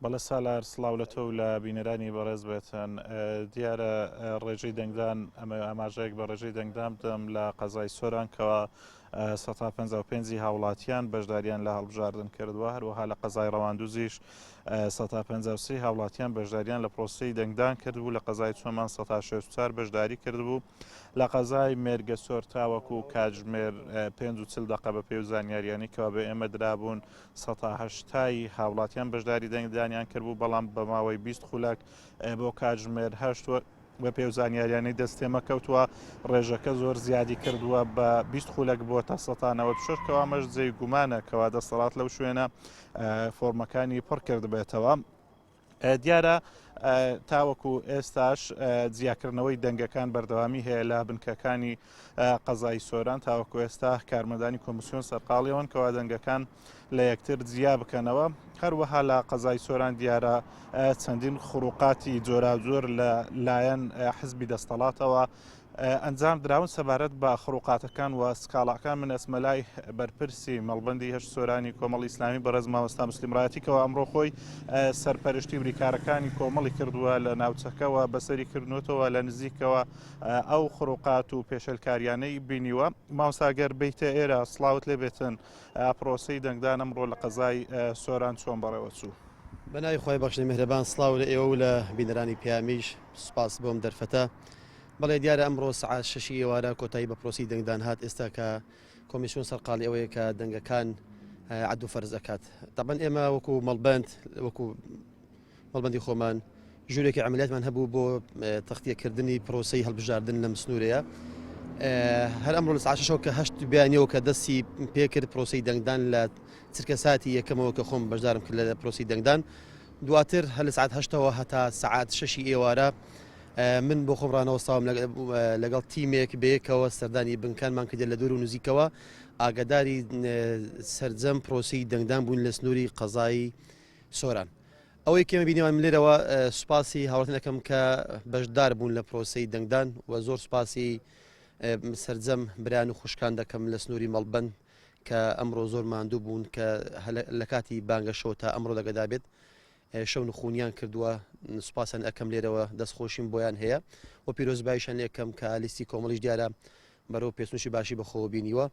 بەڵە سالار سڵاو لە تۆ و لە بینەرانی بەڕێز بێتن دیارە ڕێژەی دەنگدان ئەمە ئاماژەیەک بە ڕێژەی دەنگدام دەم لە قەزای سۆران کەەوە 155 هاوڵاتیان بەشداریان لە هەڵبژاردن کردووە هەروەها لە قەزای ڕەواندوزیش 153 هاوڵاتیان بەشداریان لە پرۆسی دەنگدان کردبوو لە قەزای چۆمان 164 بەشداری کردبوو لە قەزای مێرگە سۆر تاوەکو کاتژمێر 45 دقە بە پێی و زانیاریانی کەوا بە ئێمە درابوون 180 هاوڵاتیان بەشداری دەنگدانیان کردبوو بەڵام بە ماوەی 20 خولەک بۆ کاتژمێر 8 بە پێ و زانیاریانی دەستێمە کەوتووە ڕێژەکە زۆر زیادی کردووە بە 20 خولەک بۆ تا 196 کەوا مەش جێی گومانە کەوا دەسەڵات لەو شوێنە فۆرمەکانی پڕ کرد بێتەوە دیارە تاوەکو ئێستاش جیاکردنەوەی دەنگەکان بەردەوامی هەیە لە بنکەکانی قەزای سۆران تاوەکو ئێستا کارمەندانی کۆمیسیۆن سەرقاڵیەوەن کەوا دەنگەکان لە یەکتر جیا بکەنەوە هەروەها لە قەزای سۆران دیارە چەندین خروقاتی جۆراوجۆر لە لایەن حزبی دەستەڵاتەوە ئەنجام دراون سەبارەت بە خروقاتەکان و سکاڵاکان من ئەسمەلای بەرپرسی مەڵبەندی هەشت سۆرانی کۆمەڵی ئیسلامی بەڕێز مامۆستا مسلمڕایەتیکەوە ئەمڕۆ خۆی سەرپەرشتی بریکارەکانی کۆمەڵی کردووە لە ناوچەکەەوە بەسەری کردنەوەتەوە لە نزیکەوە ئەو خروقات و پێشەلکاریانەی بینیوە ماوساگەر بیتە ئێرە سڵاوت لێ بێتن پرۆسەی دەنگدان ئەمڕۆ لە قەزای سۆران چۆن بەڕێوە چوو بەناوی خۆی بەخشنی مهرەبان سڵاو لە ئێوە و لە بینەرانی پیامیش سوپاس بۆم دەرفەتە بەڵێ دیارە ئەمڕۆ سعات 6 ئێوارە کۆتایی بە پرۆسی دەنگدان هات ئێستا کە کۆمیسیۆن سەرقاڵی ئەوەیە کە دەنگەکان عەدو فەرز ئەکات تەبەن ئێمە وەکو مەڵبەند وەکو مەڵبەندی خۆمان ژوورێکی عملیاتمان هەبوو بۆ تەختیەکردنی پرۆسەی هەڵبژاردن لە مسنوورەیە هەر ئەمڕۆ لە سعات 6 کە هەشت بیانیەوە کە دەستی پێکرد پرۆسەی دەنگدان لە چرکە ساتی یەکەمەوە کە خۆم بەشدارم کرد لە پرۆسی دەنگدان دواتر هەر لە سعات 8ەوە هەتا سعات 6 ئێوارە من بۆ خۆڕانەوە ساوم لەگەڵ تیمێک بەیەکەوە سەردانی بنکانمان کردێت لە دوور و نزیکەوە ئاگداری سەرجەم پرۆسی دەنگدان بوون لە سنووری قەزای سۆران ئەوەی کێمە بینیوان لێرەوە سوپاسی هاوڵاتیان دەکەم کە بەشدار بوون لە پرۆسەی دەنگدان و زۆر سوپاسی سەرجەم بران و خوشکان دەکەم لە سنووری مەڵبەند کە ئەمڕۆ زۆر ماندوو بوون کە لە کاتی بانگەشەوە تا ئەمڕۆ دەگەدا بێت شەو نخونیان کردووە سوپاسان ئەەکەم لێرەوە دەستخۆشیم بۆیان هەیە و پیرۆزبایشان لێکەم کە لیستی کۆمەڵیش دیارە بەرەو پێسنووشی باشی بەخۆوە بینیوە